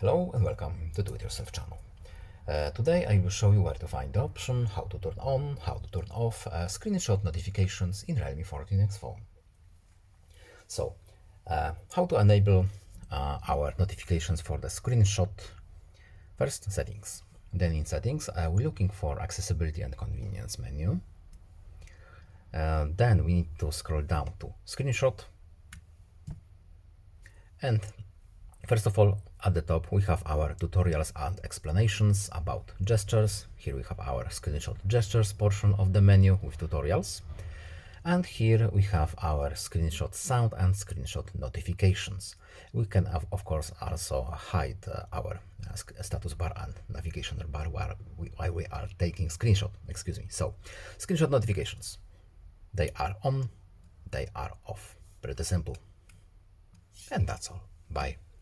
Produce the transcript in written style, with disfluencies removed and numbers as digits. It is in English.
Hello and welcome to Do It Yourself channel. Today I will show you where to find the option, how to turn on, how to turn off screenshot notifications in Realme 14x phone. So, how to enable our notifications for the screenshot. First, settings. Then in settings, we're looking for accessibility and convenience menu. Then we need to scroll down to screenshot. And first of all, at the top, we have our tutorials and explanations about gestures. Here we have our screenshot gestures portion of the menu with tutorials. And here we have our screenshot sound and screenshot notifications. We can, of course, also hide our status bar and navigation bar while we are taking screenshot. So, screenshot notifications. They are on, they are off. Pretty simple. And that's all. Bye.